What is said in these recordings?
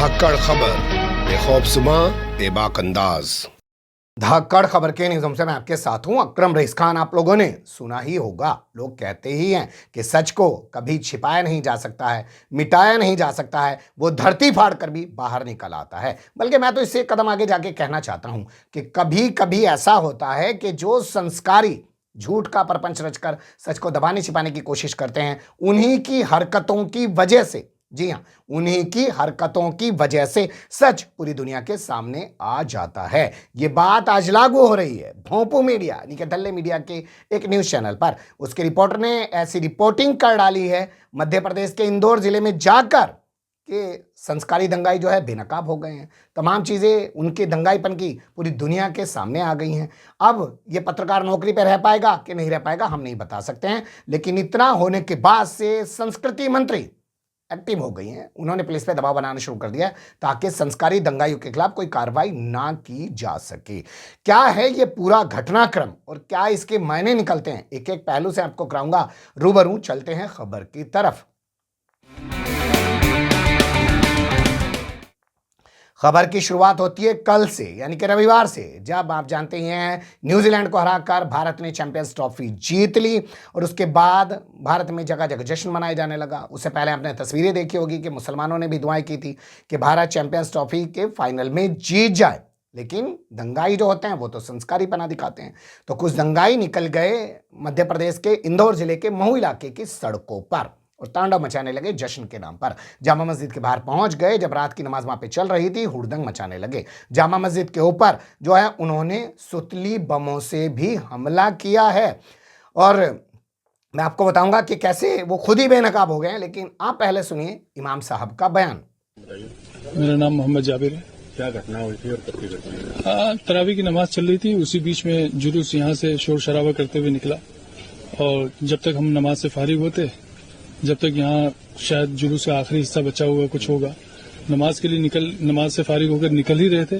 धाकड़ खबर, बेखौफजुमा बेबाक अंदाज। धाकड़ खबर के न्यूज़ से मैं आपके साथ हूं अकरम रईस खान। आप लोगों ने सुना ही होगा, लोग कहते ही हैं कि सच को कभी छिपाया नहीं जा सकता है, मिटाया नहीं जा सकता है, वो धरती फाड़ कर भी बाहर निकल आता है। बल्कि मैं तो इससे एक कदम आगे जाके कहना चाहता हूं कि कभी कभी ऐसा होता है कि जो संस्कारी झूठ का परपंच रचकर सच को दबाने छिपाने की कोशिश करते हैं, उन्हीं की हरकतों की वजह से, जी हां, उन्हीं की हरकतों की वजह से सच पूरी दुनिया के सामने आ जाता है। यह बात आज लागू हो रही है भोंपू मीडिया यानी कि धल्ले मीडिया के एक न्यूज चैनल पर। उसके रिपोर्टर ने ऐसी रिपोर्टिंग कर डाली है मध्य प्रदेश के इंदौर जिले में जाकर कि संस्कारी दंगाई जो है बेनकाब हो गए हैं। तमाम चीजें उनके दंगाईपन की पूरी दुनिया के सामने आ गई हैं। अब ये पत्रकार नौकरी पर रह पाएगा कि नहीं रह पाएगा हम नहीं बता सकते हैं, लेकिन इतना होने के बाद से संस्कृति मंत्री एक्टिव हो गई हैं। उन्होंने पुलिस पे दबाव बनाना शुरू कर दिया ताकि संस्कारी दंगाइयों के खिलाफ कोई कार्रवाई ना की जा सके। क्या है ये पूरा घटनाक्रम और क्या इसके मायने निकलते हैं, एक एक पहलू से आपको कराऊंगा रूबरू। चलते हैं खबर की तरफ। खबर की शुरुआत होती है कल से यानी कि रविवार से, जब आप जानते हैं न्यूजीलैंड को हराकर भारत ने चैंपियंस ट्रॉफी जीत ली और उसके बाद भारत में जगह जगह जश्न मनाया जाने लगा। उससे पहले आपने तस्वीरें देखी होगी कि मुसलमानों ने भी दुआएं की थी कि भारत चैंपियंस ट्रॉफी के फाइनल में जीत जाए। लेकिन दंगाई जो होते हैं वो तो संस्कारी पना दिखाते हैं। तो कुछ दंगाई निकल गए मध्य प्रदेश के इंदौर जिले के महू इलाके की सड़कों पर और तांडव मचाने लगे जश्न के नाम पर। जामा मस्जिद के बाहर पहुंच गए। जब रात की नमाज वहां पे चल रही थी, हुड़दंग मचाने लगे। जामा मस्जिद के ऊपर जो है उन्होंने सुतली बमों से भी हमला किया है और मैं आपको बताऊंगा कि कैसे वो खुद ही बेनकाब हो गए हैं। लेकिन आप पहले सुनिए इमाम साहब का बयान। मेरा नाम मोहम्मद जाबिर है। क्या घटना हुई थी और कब की घटना? तरावी की नमाज चल रही थी, उसी बीच में जुलूस यहाँ से शोर शराबा करते हुए निकला और जब तक हम नमाज से फारिग होते, जब तक यहाँ शायद जुलूस का आखिरी हिस्सा बचा हुआ कुछ होगा, नमाज के लिए नमाज से फारिग होकर निकल ही रहे थे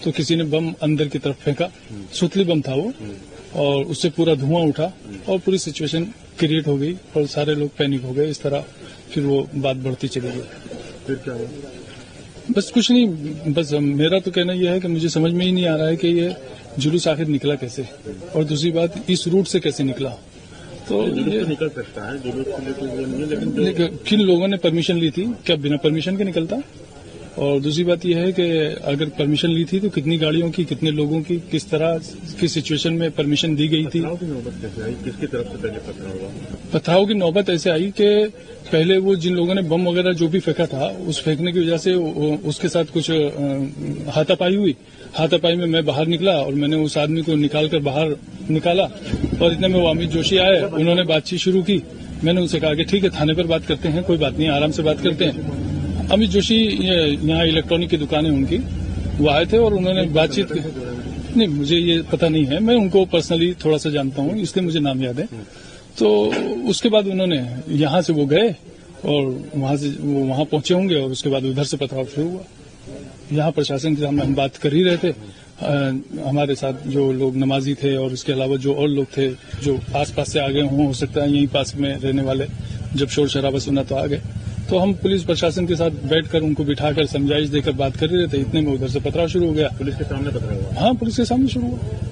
तो किसी ने बम अंदर की तरफ फेंका। सुतली बम था वो और उससे पूरा धुआं उठा और पूरी सिचुएशन क्रिएट हो गई और सारे लोग पैनिक हो गए। इस तरह फिर वो बात बढ़ती चली गई। फिर क्या हुआ? बस कुछ नहीं, बस मेरा तो कहना यह है कि मुझे समझ में ही नहीं आ रहा है कि ये जुलूस आखिर निकला कैसे और दूसरी बात इस रूट से कैसे निकला। तो ये निकल सकता है, जुलूस के लिए कोई वो नहीं है, लेकिन किन लोगों ने परमिशन ली थी? क्या बिना परमिशन के निकलता? और दूसरी बात यह है कि अगर परमिशन ली थी तो कितनी गाड़ियों की, कितने लोगों की, किस तरह की सिचुएशन में परमिशन दी गई थी? पथराव की नौबत कैसे आई? किसकी तरफ से पहले पथराव हुआ? पथराव की नौबत ऐसे आई कि पहले वो जिन लोगों ने बम वगैरह जो भी फेंका था, उस फेंकने की वजह से उसके साथ कुछ हाथापाई हुई। हाथापाई में मैं बाहर निकला और मैंने उस आदमी को निकालकर बाहर निकाला और इतने में वो अमित जोशी आए, उन्होंने बातचीत शुरू की। मैंने उनसे कहा कि ठीक है, थाने पर बात करते हैं, कोई बात नहीं, आराम से बात करते हैं। अमित जोशी यहाँ इलेक्ट्रॉनिक की दुकान है उनकी, वो आए थे और उन्होंने बातचीत की। नहीं, मुझे ये पता नहीं है, मैं उनको पर्सनली थोड़ा सा जानता हूँ इसलिए मुझे नाम याद है। तो उसके बाद उन्होंने यहाँ से वो गए और वहां से वो वहां पहुंचे होंगे और उसके बाद उधर से पथराव शुरू हुआ। यहाँ प्रशासन के सामने हम बात कर ही रहे थे। हमारे साथ जो लोग नमाजी थे और उसके अलावा जो और लोग थे जो आसपास से आ गए हों, हो सकता है यहीं पास में रहने वाले, जब शोर शराबा सुना तो आ गए। तो हम पुलिस प्रशासन के साथ बैठकर उनको बिठाकर समझाइश देकर बात कर रहे थे। इतने में उधर से पथराव शुरू हो गया। पुलिस के सामने पथराव हुआ? हाँ, पुलिस के सामने शुरू हुआ।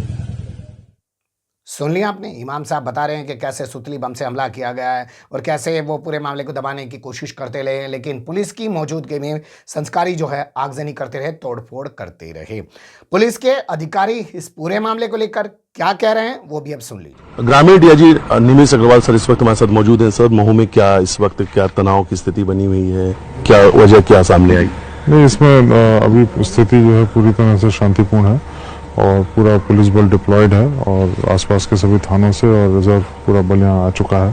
सुन लिया आपने, इमाम साहब बता रहे हैं कि कैसे सुतली बम से हमला किया गया है और कैसे वो पूरे मामले को दबाने की कोशिश करते रहे, लेकिन पुलिस की मौजूदगी में संस्कारी जो है आगजनी करते रहे, तोड़फोड़ करते रहे। पुलिस के अधिकारी इस पूरे मामले को लेकर क्या कह रहे हैं वो भी अब सुन लीजिए। ग्रामीण डीआईजी निमिष अग्रवाल सर इस वक्त हमारे साथ मौजूद हैं। सर, महू में क्या इस वक्त क्या तनाव की स्थिति बनी हुई है, क्या वजह क्या सामने आई? नहीं, इसमें अभी स्थिति जो है पूरी तरह से शांतिपूर्ण है और पूरा पुलिस बल डिप्लॉयड है और आसपास के सभी थानों से और रिजर्व पूरा बल यहाँ आ चुका है।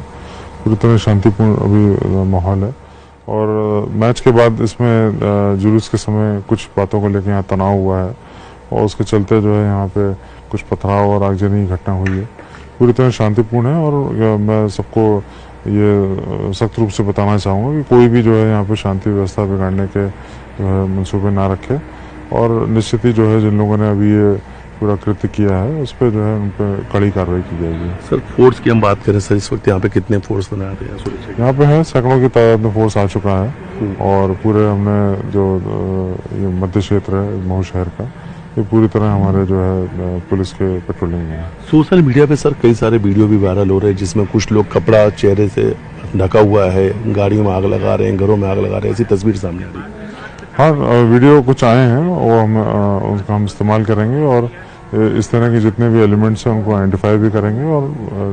पूरी तरह शांतिपूर्ण अभी माहौल है और मैच के बाद इसमें जुलूस के समय कुछ बातों को लेकर यहाँ तनाव हुआ है और उसके चलते जो है यहाँ पे कुछ पथराव और आगजनी की घटना हुई है। पूरी तरह शांतिपूर्ण है और मैं सबको ये सख्त रूप से बताना चाहूँगा कि कोई भी जो है यहाँ पे शांति व्यवस्था बिगाड़ने के जो है मंसूबे ना रखे और निश्चित ही जो है जिन लोगों ने अभी ये पूरा कृत्य किया है उस पर जो है उन पर कड़ी कार्रवाई की जाएगी। सर, फोर्स की हम बात करें सर, इस वक्त यहाँ पे कितने फोर्स बनाए हैं? यहाँ पे है सैकड़ों की तादाद में फोर्स आ चुका है और पूरे हमने जो ये मध्य क्षेत्र है महू शहर का, ये पूरी तरह हमारे जो है पुलिस के पेट्रोलिंग में है। सोशल मीडिया पे सर कई सारे वीडियो भी वायरल हो रहे हैं जिसमें कुछ लोग कपड़ा चेहरे से ढका हुआ है, गाड़ियों में आग लगा रहे हैं, घरों में आग लगा रहे हैं, ऐसी तस्वीर सामने आ रही है। हाँ, वीडियो कुछ आए हैं, वो उनका हम इस्तेमाल करेंगे और इस तरह के जितने भी एलिमेंट्स हैं उनको आइडेंटिफाई भी करेंगे और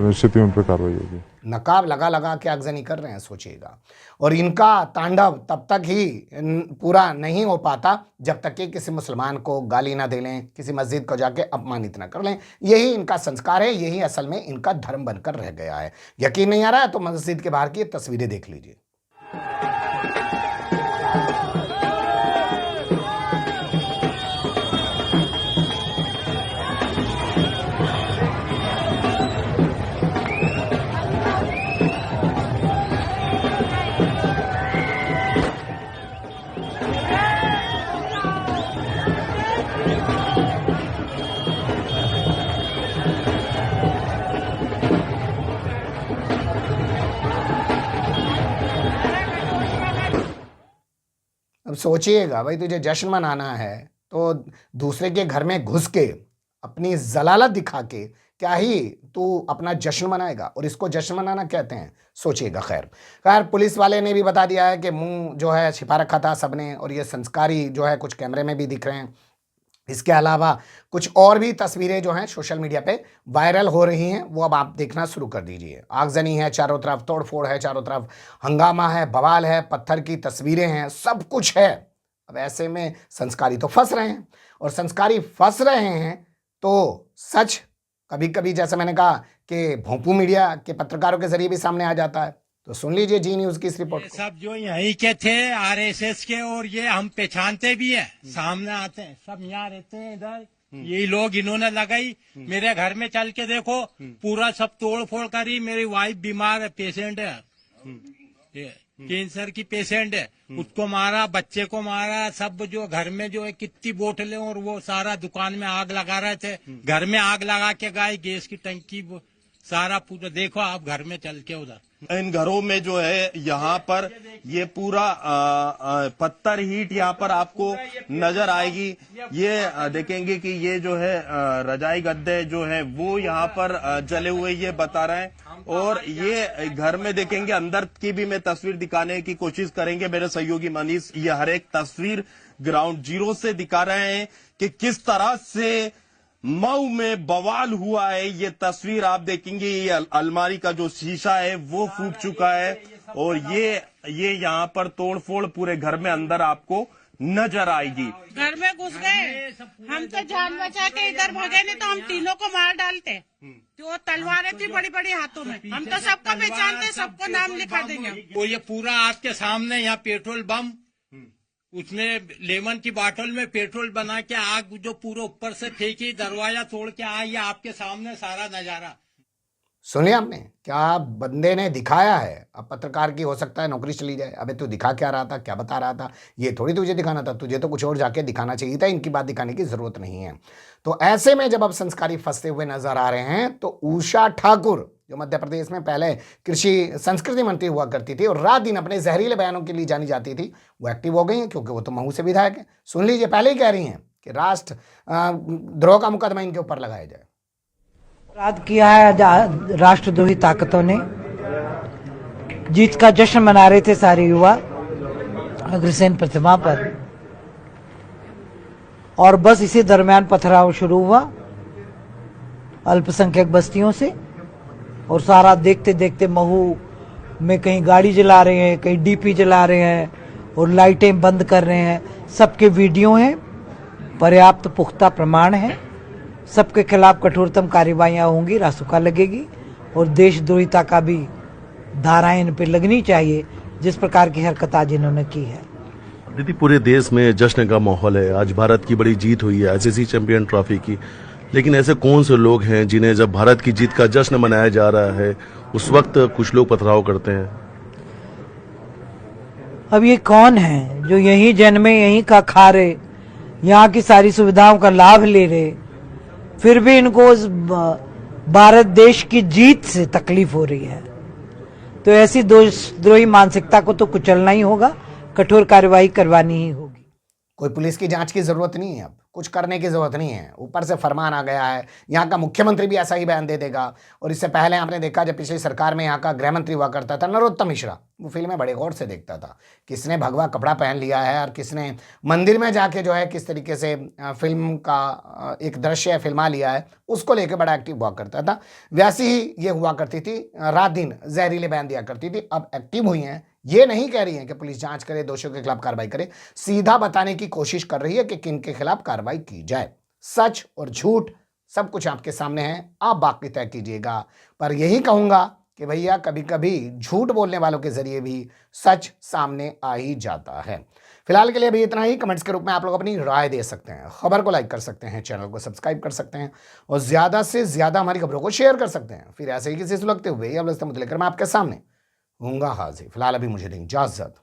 निश्चित ही उन पर कार्रवाई होगी। नकाब लगा लगा के आगजनी कर रहे हैं, सोचिएगा। और इनका तांडव तब तक ही पूरा नहीं हो पाता जब तक कि किसी मुसलमान को गाली ना दे लें, किसी मस्जिद को जाके अपमानित ना कर लें। यही इनका संस्कार है, यही असल में इनका धर्म बनकर रह गया है। यकीन नहीं आ रहा है तो मस्जिद के बाहर की तस्वीरें देख लीजिए। अब सोचिएगा भाई, तुझे जश्न मनाना है तो दूसरे के घर में घुस के अपनी जलालत दिखा के क्या ही तू अपना जश्न मनाएगा? और इसको जश्न मनाना कहते हैं, सोचिएगा। खैर पुलिस वाले ने भी बता दिया है कि मुंह जो है छिपा रखा था सबने, और ये संस्कारी जो है कुछ कैमरे में भी दिख रहे हैं। इसके अलावा कुछ और भी तस्वीरें जो हैं सोशल मीडिया पे वायरल हो रही हैं, वो अब आप देखना शुरू कर दीजिए। आगजनी है चारों तरफ, तोड़फोड़ है चारों तरफ, हंगामा है, बवाल है, पत्थर की तस्वीरें हैं, सब कुछ है। अब ऐसे में संस्कारी तो फंस रहे हैं, और संस्कारी फंस रहे हैं तो सच कभी कभी जैसे मैंने कहा कि भोंपू मीडिया के पत्रकारों के जरिए भी सामने आ जाता है। तो सुन लीजिए जी न्यूज की इस रिपोर्ट को। सब जो यहीं के थे आरएसएस के, और ये हम पहचानते भी हैं, सामने आते हैं, सब यहाँ रहते हैं इधर। यही लोग इन्होंने लगाई। मेरे घर में चल के देखो, पूरा सब तोड़ फोड़ करी। मेरी वाइफ बीमार है, पेशेंट है, कैंसर की पेशेंट है, उसको मारा, बच्चे को मारा, सब जो घर में जो है कितनी बोतलें और वो सारा दुकान में आग लगा रहे थे। घर में आग लगा के गए, गैस की टंकी सारा पूरा देखो आप घर में चल के उधर। इन घरों में जो है यहाँ पर ये पूरा पत्थर हीट यहाँ पर आपको नजर आएगी। ये देखेंगे कि ये जो है रजाई गद्दे जो है वो यहाँ पर जले हुए ये बता रहे हैं। और ये घर में देखेंगे, अंदर की भी मैं तस्वीर दिखाने की कोशिश करेंगे। मेरे सहयोगी मनीष ये हर एक तस्वीर ग्राउंड जीरो से दिखा रहे हैं कि किस तरह से मऊ में बवाल हुआ है। ये तस्वीर आप देखेंगे, ये अलमारी का जो शीशा है वो फूट चुका है, और ये यहाँ पर तोड़फोड़ पूरे घर में अंदर आपको नजर आएगी। घर में घुस गए, हम तो जान बचा के इधर भागे, नहीं तो हम तीनों को मार डालते। तो तलवारें थी बड़ी बड़ी हाथों में, हम तो सबको पहचानते, सबको नाम लिखा देंगे। वो ये पूरा आपके सामने यहाँ पेट्रोल बम, उसमें लेमन की बोतल में पेट्रोल बना के आग जो पूरा ऊपर से फेंकी, दरवाजा तोड़ के आई, आपके सामने सारा नजारा। सुनिए आपने क्या बंदे ने दिखाया है। अब पत्रकार की हो सकता है नौकरी चली जाए। अबे तू दिखा क्या रहा था, क्या बता रहा था, ये थोड़ी तुझे दिखाना था। तुझे तो कुछ और जाके दिखाना चाहिए था, इनकी बात दिखाने की जरूरत नहीं है। तो ऐसे में जब अब संस्कारी फंसते हुए नजर आ रहे हैं तो उषा ठाकुर जो मध्य प्रदेश में पहले कृषि संस्कृति मंत्री हुआ करती थी और रात दिन अपने जहरीले बयानों के लिए जानी जाती थी, वो एक्टिव हो गई हैं क्योंकि वो तो महू से विधायक है। सुन लीजिए, पहले ही कह रही हैं कि राष्ट्र द्रोह का मुकदमा इनके ऊपर लगाया जाए। अपराध किया है राष्ट्रद्रोही ताकतों ने। जीत का जश्न मना रहे थे सारे युवा अग्रसेन प्रतिमा पर, और बस इसी दरमियान पथराव शुरू हुआ अल्पसंख्यक बस्तियों से, और सारा देखते देखते महू में कहीं गाड़ी जला रहे हैं, कहीं डीपी जला रहे हैं और लाइटें बंद कर रहे हैं। सबके वीडियो हैं, पर्याप्त पुख्ता प्रमाण है, सबके खिलाफ कठोरतम कार्रवाइयां होंगी, रासुका लगेगी और देशद्रोहिता का भी धाराएं इन पर लगनी चाहिए जिस प्रकार की हरकत आज इन्होंने की है। दीदी, पूरे देश में जश्न का माहौल है। आज भारत की बड़ी जीत हुई है आईसीसी चैंपियन ट्रॉफी की, लेकिन ऐसे कौन से लोग हैं जिन्हें जब भारत की जीत का जश्न मनाया जा रहा है उस वक्त कुछ लोग पथराव करते हैं? अब ये कौन है जो यहीं जन्मे, यहीं का खा रहे, यहाँ की सारी सुविधाओं का लाभ ले रहे, फिर भी इनको उस भारत देश की जीत से तकलीफ हो रही है? तो ऐसी देशद्रोही मानसिकता को तो कुचलना ही होगा, कठोर कार्रवाई करवानी ही होगी। कोई पुलिस की जांच की जरूरत नहीं है, अब कुछ करने की जरूरत नहीं है, ऊपर से फरमान आ गया है। यहाँ का मुख्यमंत्री भी ऐसा ही बयान दे देगा। और इससे पहले आपने देखा जब पिछली सरकार में यहाँ का गृह मंत्री हुआ करता था नरोत्तम मिश्रा, वो फिल्में बड़े गौर से देखता था, किसने भगवा कपड़ा पहन लिया है और किसने मंदिर में जाके जो है किस तरीके से फिल्म का एक दृश्य फिल्मा लिया है, उसको लेकर बड़ा एक्टिव हुआ करता था। वैसे ही ये हुआ करती थी, रात दिन जहरीले बयान दिया करती थी। अब एक्टिव हुई हैं, ये नहीं कह रही है कि पुलिस जांच करे, दोषियों के खिलाफ कार्रवाई करे, सीधा बताने की कोशिश कर रही है कि किन के खिलाफ कार्रवाई की जाए। सच और झूठ सब कुछ आपके सामने है, आप बाकी तय कीजिएगा। पर यही कहूंगा कि भैया कभी कभी झूठ बोलने वालों के जरिए भी सच सामने आ ही जाता है। फिलहाल के लिए भी इतना ही। कमेंट्स के रूप में आप लोग अपनी राय दे सकते हैं, खबर को लाइक कर सकते हैं, चैनल को सब्सक्राइब कर सकते हैं और ज्यादा से ज्यादा हमारी खबरों को शेयर कर सकते हैं। फिर ऐसे ही किसी से लगते हुए अब लेकर मैं आपके सामने होऊंगा हाजिर। फिलहाल अभी मुझे दें इजाजत।